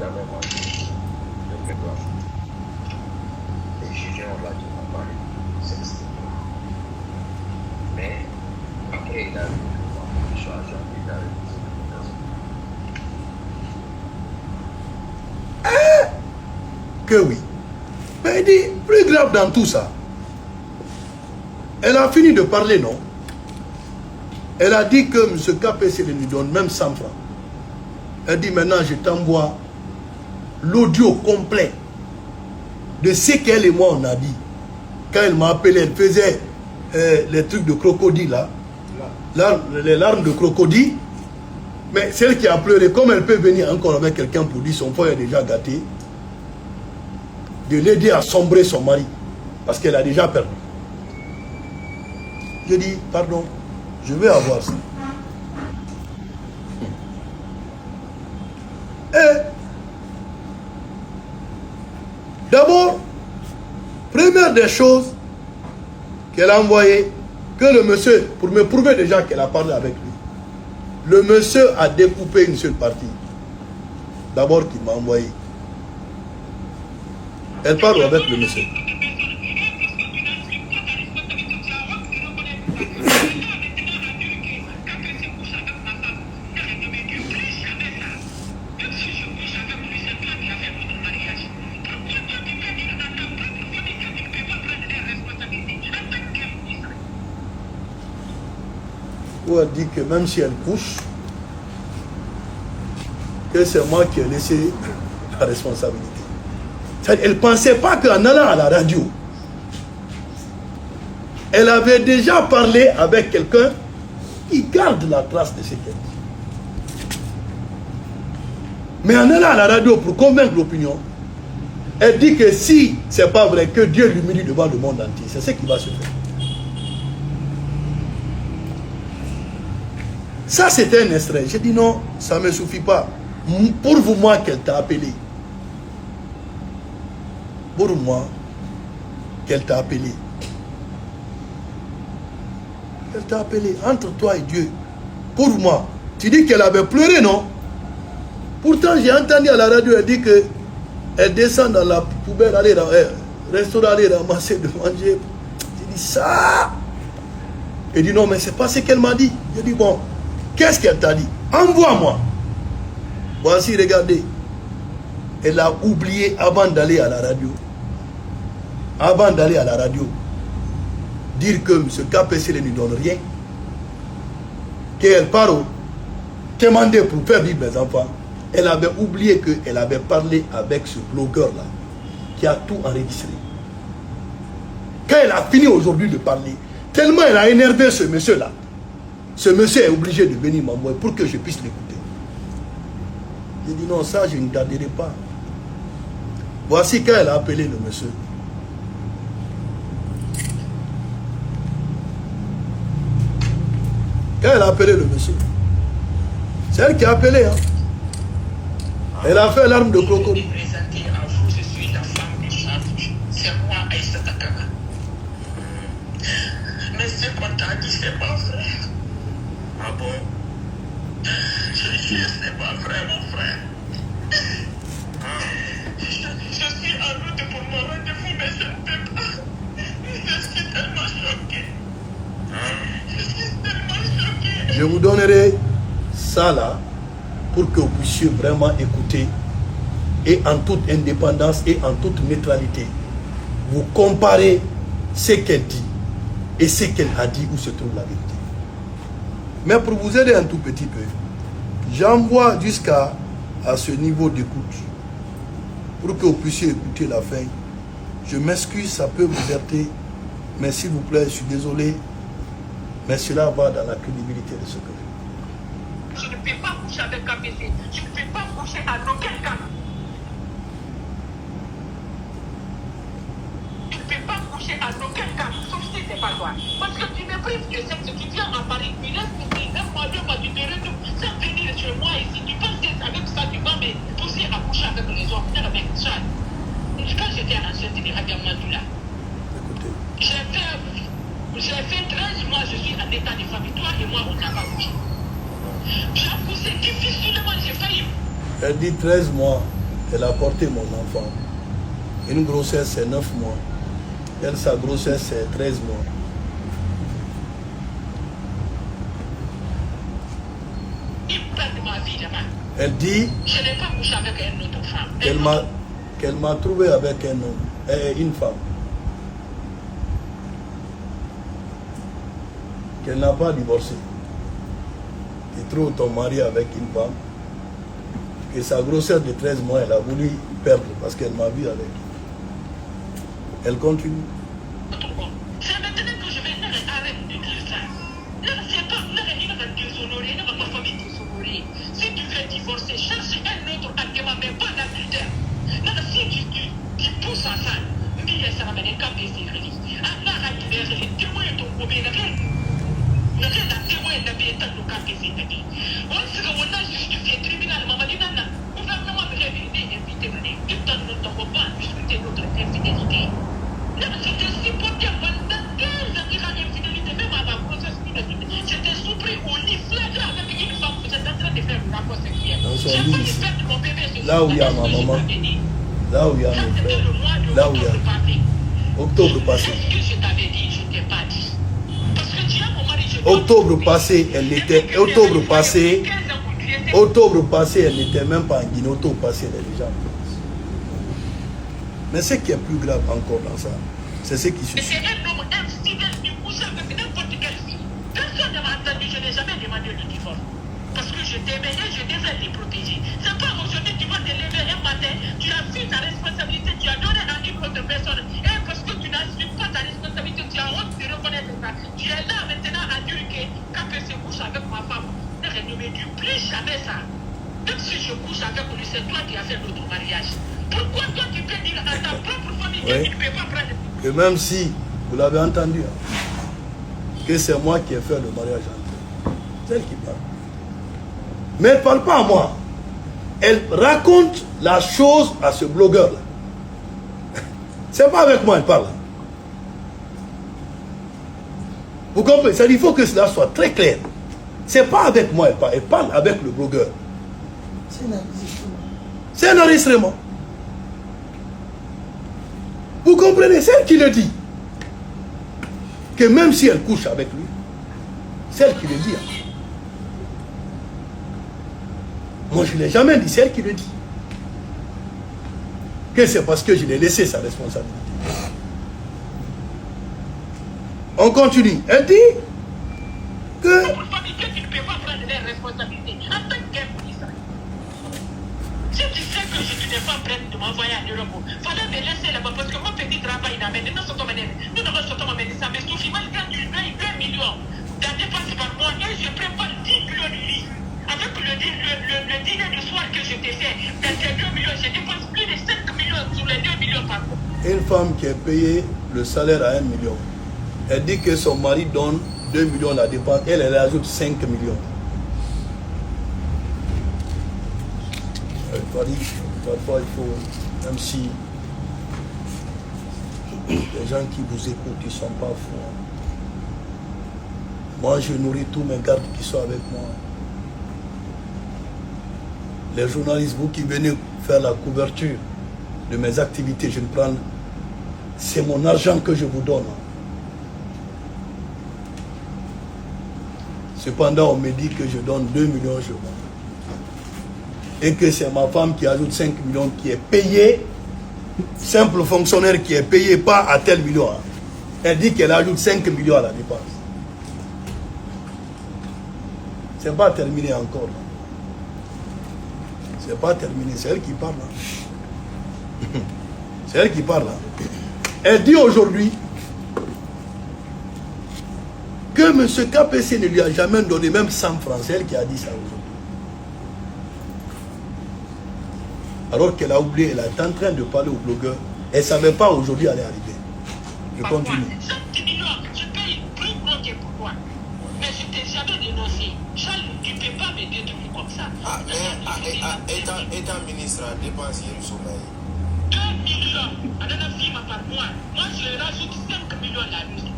jamais menti de mes doigts. Les juges ont là qui m'ont parlé de sexe. Mais après, il a vu que moi, je suis agent, il a révisé le que oui. Mais il dit, plus grave dans tout ça, elle a fini de parler, non? Elle a dit que M. KPC lui donne même 100 francs. Elle dit maintenant, je t'envoie l'audio complet de ce qu'elle et moi on a dit. Quand elle m'a appelé, elle faisait les trucs de crocodile là, les larmes de crocodile. Mais celle qui a pleuré, comme elle peut venir encore avec quelqu'un pour dire son foyer est déjà gâté, de l'aider à sombrer son mari, parce qu'elle a déjà perdu. Je dis, pardon, je vais avoir ça. Et d'abord, première des choses qu'elle a envoyé, que le monsieur, pour me prouver déjà qu'elle a parlé avec lui, le monsieur a découpé une seule partie. D'abord qu'il m'a envoyé. Elle parle avec le monsieur. Où elle dit que même si elle couche, que c'est moi qui ai laissé la responsabilité. Elle ne pensait pas qu'en allant à la radio, elle avait déjà parlé avec quelqu'un qui garde la trace de ce qu'elle dit. Mais en allant à la radio pour convaincre l'opinion, elle dit que si ce n'est pas vrai, que Dieu l'humilie devant le monde entier. C'est ce qui va se faire. Ça, c'était un extrait. J'ai dit non, ça ne me suffit pas. Pour vous, moi, qu'elle t'a appelé. Pour moi, qu'elle t'a appelé. Elle t'a appelé entre toi et Dieu. Pour moi. Tu dis qu'elle avait pleuré, non? Pourtant, j'ai entendu à la radio, elle dit qu'elle descend dans la poubelle, aller dans le restaurant, aller ramasser de manger. J'ai dit ça. Elle dit non, mais c'est pas ce qu'elle m'a dit. J'ai dit bon, qu'est-ce qu'elle t'a dit? Envoie-moi. Voici, regardez. Elle a oublié avant d'aller à la radio. Avant d'aller à la radio, dire que M. KPC ne lui donne rien. Qu'elle part demander pour faire vivre les enfants. Elle avait oublié qu'elle avait parlé avec ce blogueur-là, qui a tout enregistré. Quand elle a fini aujourd'hui de parler, tellement elle a énervé ce monsieur-là, ce monsieur est obligé de venir m'envoyer pour que je puisse l'écouter. J'ai dit non, ça je ne garderai pas. Voici quand elle a appelé le monsieur. Quand elle a appelé le monsieur, c'est elle qui a appelé. Hein. Elle a fait l'arme de crocodile. Je suis la femme du centre. C'est moi, Aïssa Takara. Mais ce qu'on t'a dit, c'est pas vrai. Ah bon? Je jure, c'est pas vrai, mon frère. Je suis en route pour mon rendez-vous, mais je ne peux pas. Je suis tellement choqué. Je suis tellement choqué. Je vous donnerai ça là pour que vous puissiez vraiment écouter et en toute indépendance et en toute neutralité, vous comparez ce qu'elle dit et ce qu'elle a dit où se trouve la vérité. Mais pour vous aider un tout petit peu, j'envoie jusqu'à ce niveau d'écoute pour que vous puissiez écouter la fin. Je m'excuse, ça peut vous heurter, mais s'il vous plaît, je suis désolé, mais cela va dans la crédibilité de ce que je dis. Je ne peux pas coucher avec KPC. Je ne peux pas coucher avec aucun cas. Je ne peux pas coucher avec aucun cas, sauf si c'est pas toi. Parce que tu me prives de sexe, tu viens à Paris, tu laisses courir, un mois, 2 mois, tu te retrouves sans venir chez moi ici. Tu penses qu'avec ça, tu vas me pousser à coucher avec les hommes, avec Charles. Quand j'étais enceinte de Rabia Madoula, j'ai fait 13 mois, je suis en état de famille. Toi et moi, on n'a pas couché. J'ai poussé difficilement, j'ai failli. Elle dit 13 mois. Elle a porté mon enfant. Une grossesse, c'est 9 mois. Elle, sa grossesse, c'est 13 mois. Elle dit je n'ai pas couché avec une autre femme. Qu'elle m'a trouvé avec un homme, une femme. Qu'elle n'a pas divorcé. Tu trouves ton mari avec une femme. Et sa grossesse de 13 mois, elle a voulu perdre parce qu'elle m'a vu avec. Elle continue. C'est maintenant que je vais arrêter de dire ça. C'est pas déshonorer, ma famille déshonorer. Si tu veux divorcer, cherche un autre argument, mais pas l'adultère. Si tu pousses à ça, ça va mener qu'à des séries. Allah a dit des témoins de ton premier navire. Le fait d'un témoin n'avait pas le cas des séries. On a justifié tribunal, maman dit non, gouvernement me réveillé, invité, tu donnes notre repas, discuter notre infidélité. C'était supporté pendant 2 ans qu'il a l'infidélité, même à ma grossesse. J'étais surpris au lit flagrant avec une femme, vous êtes en train de faire une rapport sexuelle. J'ai failli perdre mon bébé. Là où il y a ma maman, là où il y a mes frères, là où il y a octobre passé. Qu'est-ce que je t'avais dit, je ne t'ai pas dit. Parce que tu as mon mari, je octobre passé, elle n'était elle n'était même pas en Guinée. Octobre passé, elle est déjà en France. Mais ce qui est plus grave encore dans ça, c'est ce qui suit. c'est un homme infidèle du cousin avec n'importe quelle fille. Personne ne m'a entendu, je n'ai jamais demandé le divorce. Parce que je t'aimais et je devais te protéger. C'est pas aujourd'hui tu vas te lever un matin, tu as fui ta responsabilité, tu as donné à une autre personne. Et parce que tu n'assumes pas ta responsabilité, tu as honte de reconnaître ça. Tu es là maintenant à dire que quand je couche avec ma femme, ne me dis plus jamais ça. Même si je couche avec lui, c'est toi qui as fait notre mariage. Pourquoi toi tu peux dire à ta propre famille que tu ne peux pas prendre... Et même si, vous l'avez entendu, que c'est moi qui ai fait le mariage entre eux. C'est elle qui parle. Mais elle ne parle pas à moi. Elle raconte la chose à ce blogueur-là. C'est pas avec moi elle parle. Vous comprenez? Il faut que cela soit très clair. C'est pas avec moi elle parle avec le blogueur. C'est un enregistrement. Vous comprenez? C'est elle qui le dit. Que même si elle couche avec lui, c'est elle qui le dit. Moi, je ne l'ai jamais dit, c'est elle qui le dit. Que c'est parce que je l'ai laissé sa responsabilité. On continue. Elle dit que... tu ne peux pas prendre les responsabilités. En tant qu'impuissant. Si tu sais que je n'étais pas prête de m'envoyer à l'Europe, il fallait me laisser là-bas parce que mon petit travail n'a mené. Nous devons sortir mener ça. Mais suffit, moi, je gagne 2 millions de dépenses par mois et je prépare 10 kilos de lit. Avec le dîner du soir que je t'ai fait, dans ces 2 millions, je dépense plus de 5 millions sur les 2 millions par mois. Une femme qui est payée le salaire à 1 million, elle dit que son mari donne 2 millions la dépense, elle ajoute 5 millions. Parfois, il faut, même si les gens qui vous écoutent, ils ne sont pas fous. Moi, je nourris tous mes gardes qui sont avec moi. Les journalistes, vous qui venez faire la couverture de mes activités, je ne prends... C'est mon argent que je vous donne. Cependant, on me dit que je donne 2 millions je vends. Et que c'est ma femme qui ajoute 5 millions qui est payée, simple fonctionnaire qui est payé pas à tel million. Elle dit qu'elle ajoute 5 millions à la dépense. C'est pas terminé encore. C'est pas terminé, c'est elle qui parle. C'est elle qui parle. Elle dit aujourd'hui que M. KPC ne lui a jamais donné même 100 francs. C'est elle qui a dit ça aujourd'hui. Alors qu'elle a oublié, elle est en train de parler au blogueur. Elle ne savait pas aujourd'hui elle est arrivée. Je continue. 5 millions, je paye plus bloqué pour toi. Mais je ne t'ai jamais dénoncé. Charles, tu ne peux pas me détruire comme ça. Étant ministre, dépensier du sommeil. 2 millions à la firme par mois. Moi, je rajoute 5 millions la nuit.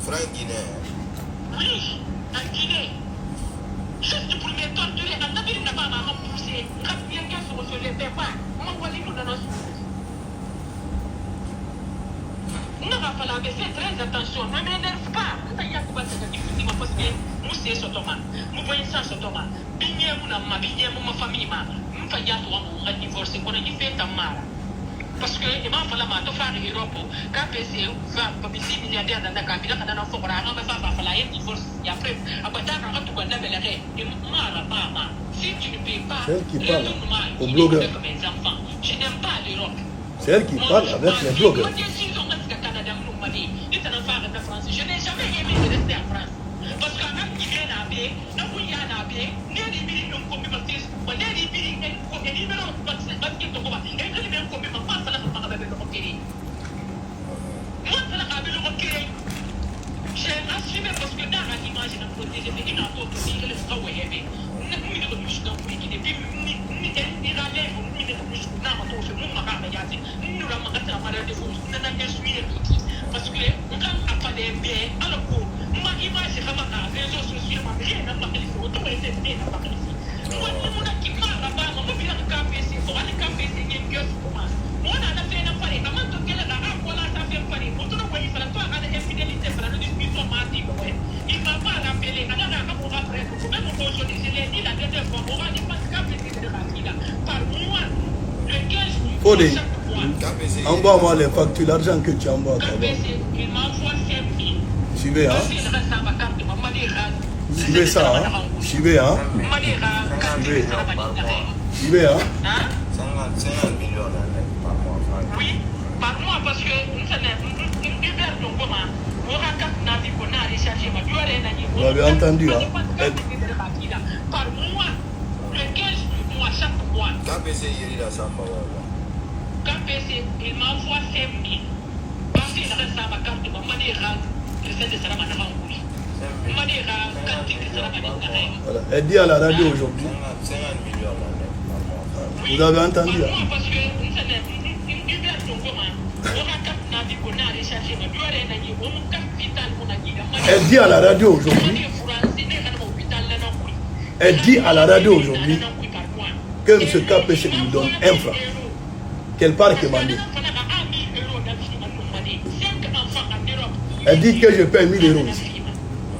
Franc Guinée. Oui, en Guinée. Juste pour me torturer, en Amérique, n'a pas poussé. Quand quelqu'un se ne les paie pas, moi, là, mais fais très attention. Ne m'énerve pas. Quand il y a quoi, c'est difficilement parce que nous, c'est ce Thomas. Nous voyons ça, ce Thomas. Bigné, ma famille, nous faisons un divorce. On a dit, fait ta mère. Parce que il m'a fallu ma faire Europe, KPC va comme 6 milliardaires dans la capitale, dans la forêt, on va faire un divorce. Et après, à partir de tout, on a beléré. Et moi, si tu ne payes pas, c'est elle qui parle aux blogueurs. Je n'aime pas l'Europe. C'est elle qui parle avec les blogueurs. Je n'ai jamais aimé de rester en France. Parce qu'en a qui vient à bien, non, il y a un bien, n'est des billes non comme baptiste, on est des billes et numéro parce que tu vois, et que les mêmes comme ma femme, ça n'a pas avec le hockey. Moi, ça n'a pas avec le hockey. J'ai assumé parce que dans l'image, j'ai protégé, mais il n'a pas protégé le sang où il y avait. Nous ne sommes pas dans le pays, depuis ni la lèvre, ni les couches, nous n'avons pas ce monde à regarder. Nous n'avons pas de malheur de vous, nous n'avons pas suivi parce que nous n'avons pas de bien, alors que ma image est vraiment à réseaux sociaux, ma rien n'a pas de photo, et c'est bien n'a pas de moi, on a qui parle là-bas, on va bien le KPC, on va le KPC, il y a une gueule pour moi. On a fait un pari, avant de quelle la voilà, ça fait un pari. On te voit, il fallait toi, à l'infidélité, il fallait nous discuter, il m'a pas rappelé, alors là, on va après, même aujourd'hui, je l'ai dit la dernière fois, on va dire pas KPC de la Kila. Par mois, le 15 du mois, chaque mois. Envoie-moi les factures, l'argent que tu envoies. KPC, il m'envoie 5 000. Suivez, hein? Suivez ça, hein? Suivez, hein? Suivez, hein? 50 millions par mois. Oui, par mois, parce que vous avez entendu, hein? Par mois, le 15 du mois, chaque mois. KPC, il est dans sa parole. KPC, il m'envoie 5 000. Parce qu'il reste à ma carte, il m'a dit, je sais que ça va m'envoyer. Voilà. Elle dit à la radio aujourd'hui. 50 millions par mois. Vous avez entendu, hein? Parce que Elle dit à la radio aujourd'hui. Elle dit à la radio aujourd'hui que M. KPC lui donne 1 franc. Qu'elle part commander. Elle dit que je paie 1 000 euros ici.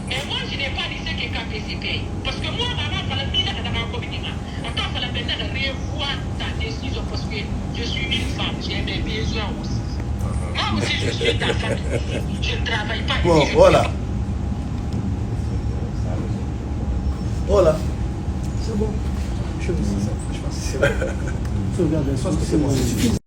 Et moi, je n'ai pas dit ce que KPC paye. Parce que moi, maman, ça l'a mis là dans mon communiqué. Attends, ça l'a fait revoir ta décision parce que je suis une femme. J'ai mes besoins aussi. Moi aussi, je suis ta famille. Je ne travaille pas. Bon, voilà. Voilà. C'est bon. Je sais pas si c'est bon. Tu regardes, c'est bon.